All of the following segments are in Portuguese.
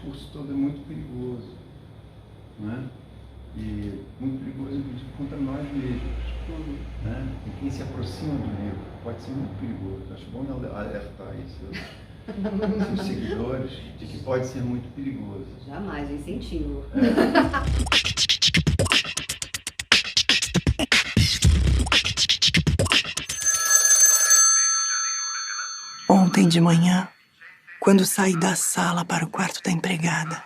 discurso todo é muito perigoso, né? E muito perigoso, inclusive, contra nós mesmos. Né? E quem se aproxima do livro pode ser muito perigoso. Acho bom alertar isso, seus seguidores, de que pode ser muito perigoso. Jamais, incentivo. Ontem de manhã, quando saí da sala para o quarto da empregada,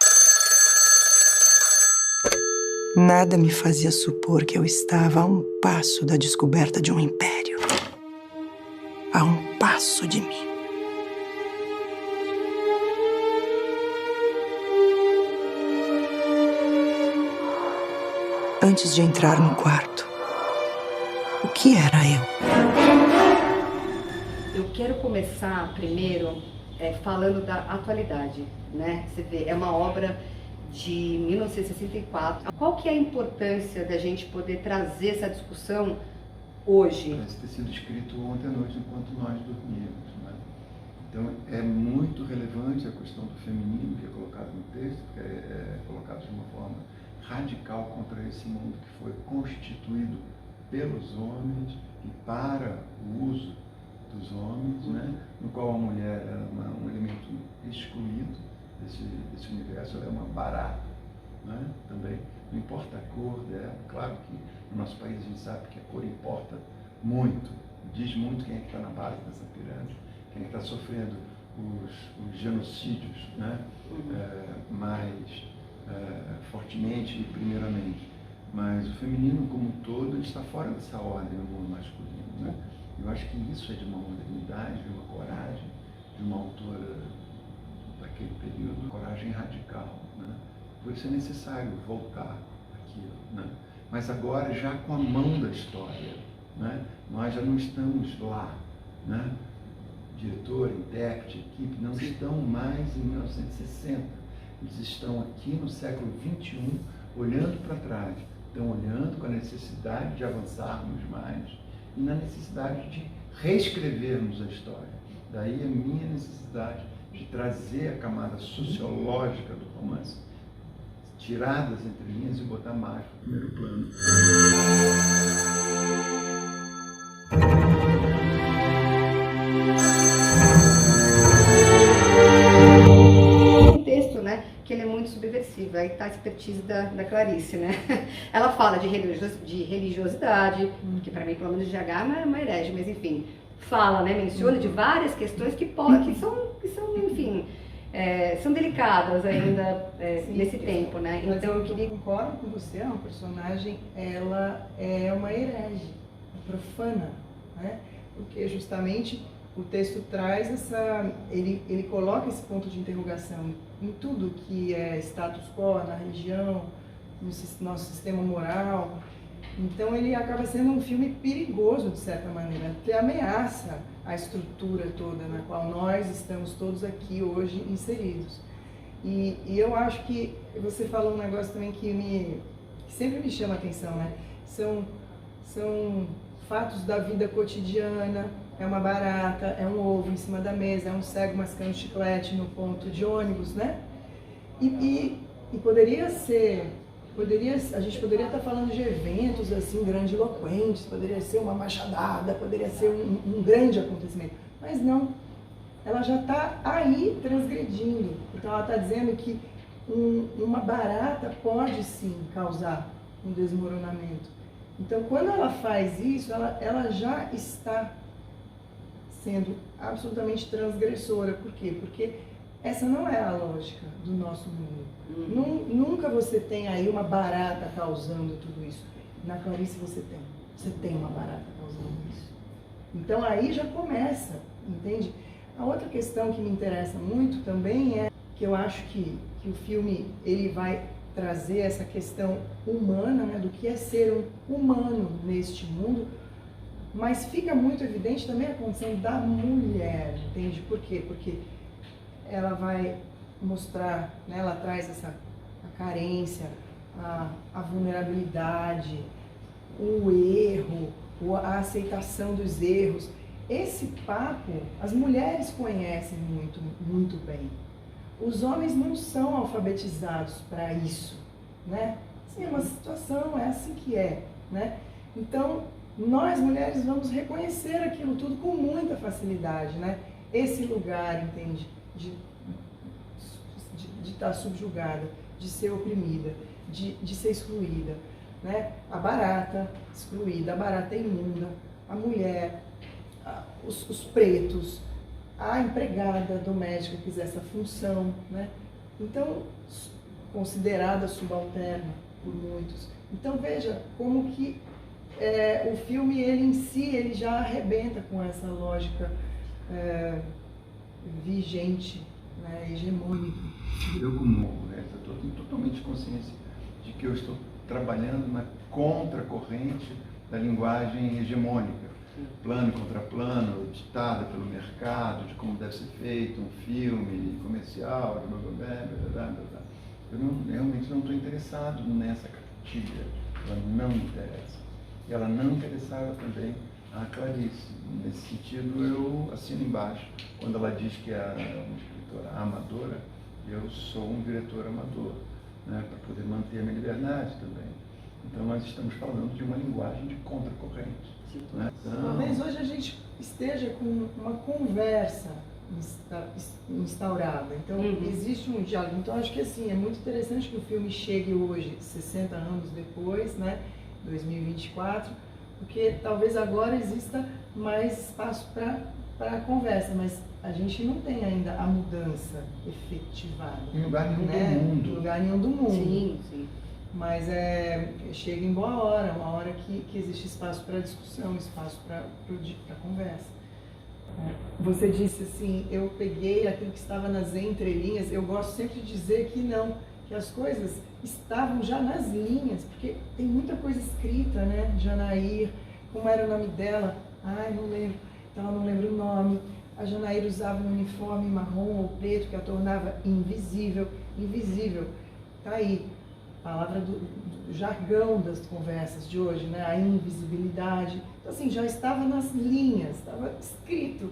nada me fazia supor que eu estava a um passo da descoberta de um império. A um passo de mim. Antes de entrar no quarto, o que era eu? Eu quero começar primeiro falando da atualidade, né? Você vê, é uma obra de 1964. Qual que é a importância da gente poder trazer essa discussão hoje? Parece ter sido escrito ontem à noite enquanto nós dormíamos, né? Então é muito relevante a questão do feminino que é colocado no texto, que é colocado de uma forma radical contra esse mundo que foi constituído pelos homens e para o uso dos homens, né? No qual a mulher era um elemento excluído desse universo, ela é uma barata, né? Também, não importa a cor dela, claro que no nosso país a gente sabe que a cor importa muito, diz muito quem é que está na base dessa pirâmide, quem é que está sofrendo os genocídios, né? Mais fortemente e primeiramente. Mas o feminino como um todo ele está fora dessa ordem no mundo masculino, né? Eu acho que isso é de uma modernidade, de uma coragem, de uma autora daquele período, uma coragem radical, né? Por isso é necessário voltar àquilo, né? Mas agora já com a mão da história, né? Nós já não estamos lá, né? Diretor, intérprete, equipe, não estão mais em 1960. Eles estão aqui no século XXI, olhando para trás, estão olhando com a necessidade de avançarmos mais e na necessidade de reescrevermos a história. Daí a minha necessidade de trazer a camada sociológica do romance, tirar das entrelinhas e botar mais no primeiro plano. Que ele é muito subversivo, aí está a expertise da Clarice, né? Ela fala de religiosidade, que para mim, pelo menos, GH é uma herege, mas enfim, fala, né? Menciona de várias questões que são enfim, são delicadas ainda nesse tempo, né? Então eu concordo com você, uma personagem, ela é uma herege, profana, né? Porque justamente o texto traz ele coloca esse ponto de interrogação em tudo que é status quo, na religião, no nosso sistema moral. Então ele acaba sendo um filme perigoso, de certa maneira, que ameaça a estrutura toda na qual nós estamos todos aqui hoje inseridos. E eu acho que você falou um negócio também que sempre me chama a atenção, né? São fatos da vida cotidiana. É uma barata, é um ovo em cima da mesa, é um cego mascando chiclete no ponto de ônibus, né? E a gente poderia estar falando de eventos assim grandiloquentes, poderia ser uma machadada, poderia ser um grande acontecimento, mas não. Ela já está aí transgredindo, então ela está dizendo que uma barata pode sim causar um desmoronamento. Então quando ela faz isso, ela já está sendo absolutamente transgressora. Por quê? Porque essa não é a lógica do nosso mundo. Nunca você tem aí uma barata causando tudo isso. Na Clarice você tem uma barata causando isso. Então aí já começa, entende? A outra questão que me interessa muito também é que eu acho que o filme ele vai trazer essa questão humana, né, do que é ser um humano neste mundo. Mas fica muito evidente também a condição da mulher, entende? Por quê? Porque ela vai mostrar, né, ela traz a carência, a vulnerabilidade, o erro, a aceitação dos erros. Esse papo as mulheres conhecem muito, muito bem. os homens não são alfabetizados para isso, né? Sim, é uma situação, é assim que é, né? Então, nós mulheres vamos reconhecer aquilo tudo com muita facilidade, né? Esse lugar, entende? De estar subjugada, de ser oprimida, de ser excluída, né? A barata excluída, a barata imunda, a mulher, os pretos, a empregada doméstica que fizesse essa função, né? Então, considerada subalterna por muitos. Então, veja como que o filme, ele em si, ele já arrebenta com essa lógica vigente, né, hegemônica. Eu, como mulher, tenho totalmente consciência de que eu estou trabalhando na contracorrente da linguagem hegemônica, plano e contraplano, ditada pelo mercado, de como deve ser feito um filme comercial, eu realmente não estou interessado nessa cartilha, ela não me interessa. E ela não interessava também a Clarice. Nesse sentido, eu assino embaixo, quando ela diz que é uma escritora amadora, eu sou um diretor amador, né, para poder manter a minha liberdade também. Então, nós estamos falando de uma linguagem de contracorrente. Né? Então, talvez hoje a gente esteja com uma conversa instaurada. Então, existe um diálogo. Então, acho que assim, é muito interessante que o filme chegue hoje, 60 anos depois, né, 2024, porque talvez agora exista mais espaço para a conversa, mas a gente não tem ainda a mudança efetivada. Em lugar nenhum, né? do mundo. Em lugar nenhum do mundo. Sim, sim. Mas chega em boa hora, uma hora que existe espaço para discussão, espaço para conversa. Você disse assim, eu peguei aquilo que estava nas entrelinhas. Eu gosto sempre de dizer que não, que as coisas estavam já nas linhas, porque tem muita coisa escrita, né? Janair, como era o nome dela? Ai, não lembro, então eu não lembro o nome. A Janair usava um uniforme marrom ou preto que a tornava invisível. Invisível, tá aí, palavra do jargão das conversas de hoje, né? A invisibilidade. Então, assim, já estava nas linhas, estava escrito.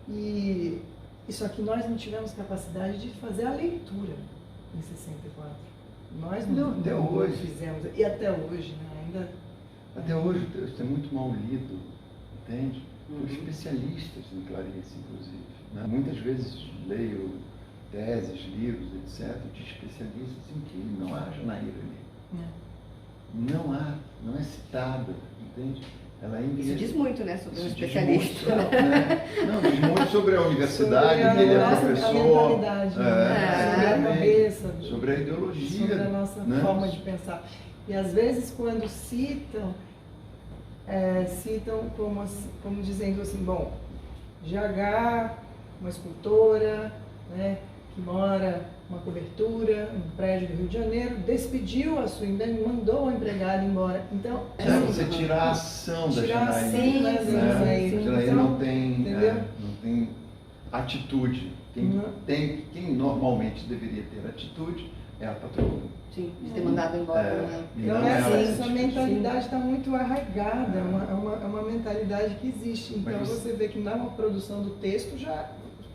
E isso aqui nós não tivemos capacidade de fazer a leitura em 64. Nós não até hoje fizemos, e até hoje, né? Ainda. Até hoje isso é muito mal lido, entende? Por especialistas em Clarice, inclusive. Né? Muitas vezes leio teses, livros, etc., de especialistas em que não há Janaíra ali. Não é citada, entende? Ela Isso diz muito, né, sobre um especialista. Muito, né? Não, diz muito sobre a universidade, que ele é professor. Sobre a cabeça. Sobre a ideologia. Sobre a nossa forma de pensar. E às vezes quando citam como dizendo assim, bom, GH, uma escultora, né, que mora uma cobertura, um prédio do Rio de Janeiro, despediu a sua empregada, mandou a empregada embora. Então, você tira a ação da Janaíra. Sim. Janaíra não tem atitude. Quem normalmente deveria ter atitude é a patroa. Sim, de ter mandado embora. Então essa mentalidade está muito arraigada, é uma mentalidade que existe. Então você vê que na produção do texto já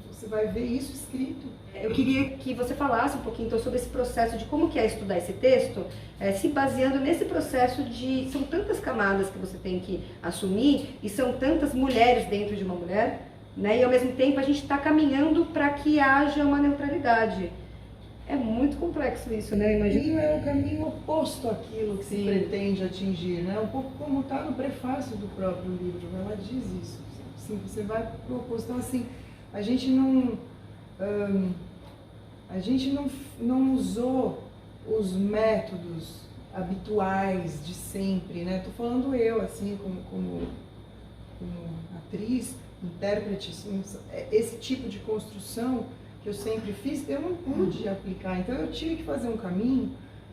você vai ver isso escrito. Eu queria que você falasse um pouquinho então, sobre esse processo de como que é estudar esse texto, se baseando nesse processo de... São tantas camadas que você tem que assumir e são tantas mulheres dentro de uma mulher, né? E ao mesmo tempo a gente está caminhando para que haja uma neutralidade. É muito complexo isso, né? Imagina. É o caminho oposto àquilo que se pretende atingir, né? Um pouco como está no prefácio do próprio livro, ela diz isso. Assim, você vai para o oposto. Então, assim, a gente não usou os métodos habituais de sempre, né? Tô falando eu, assim, como atriz, intérprete, assim, esse tipo de construção que eu sempre fiz, eu não pude aplicar. Então eu tive que fazer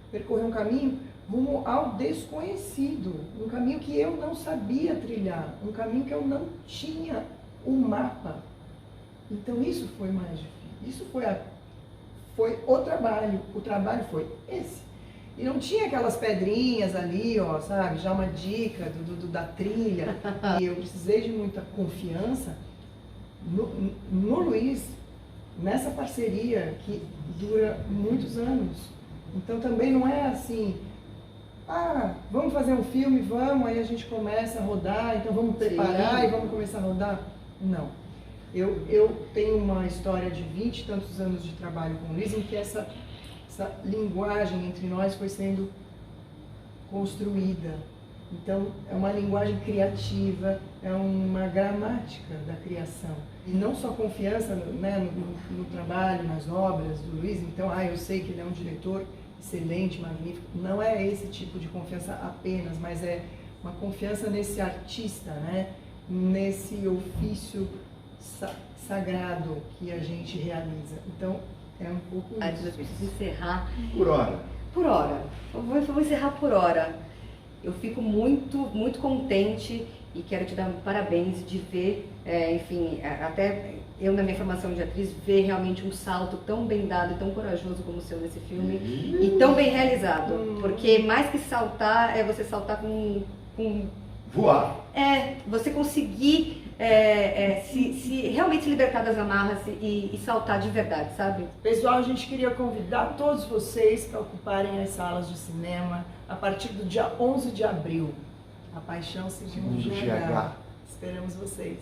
percorrer um caminho rumo ao desconhecido, um caminho que eu não sabia trilhar, um caminho que eu não tinha um mapa. Então isso foi mais difícil. Isso foi o trabalho. O trabalho foi esse. E não tinha aquelas pedrinhas ali, ó, sabe? Já uma dica da trilha. E eu precisei de muita confiança no Luiz, nessa parceria que dura muitos anos. Então também não é assim, vamos fazer um filme, vamos, aí a gente começa a rodar, então vamos preparar e vamos começar a rodar. Não. Eu tenho uma história de 20 e tantos anos de trabalho com o Luiz, em que essa linguagem entre nós foi sendo construída. Então, é uma linguagem criativa, é uma gramática da criação. E não só confiança, né, no trabalho, nas obras do Luiz. Então, eu sei que ele é um diretor excelente, magnífico. Não é esse tipo de confiança apenas, mas é uma confiança nesse artista, né, nesse ofício sagrado que a gente realiza. Então, é um pouco isso. Eu preciso encerrar. Por hora. Por hora. Eu vou encerrar por hora. Eu fico muito, muito contente e quero te dar parabéns de ver, enfim, até eu na minha formação de atriz, ver realmente um salto tão bem dado e tão corajoso como o seu nesse filme e tão bem realizado. Porque mais que saltar, é você saltar com voar. Você conseguir se realmente se libertar das amarras e saltar de verdade, sabe? Pessoal, a gente queria convidar todos vocês para ocuparem as salas de cinema a partir do dia 11 de abril. A Paixão Segundo GH. Esperamos vocês.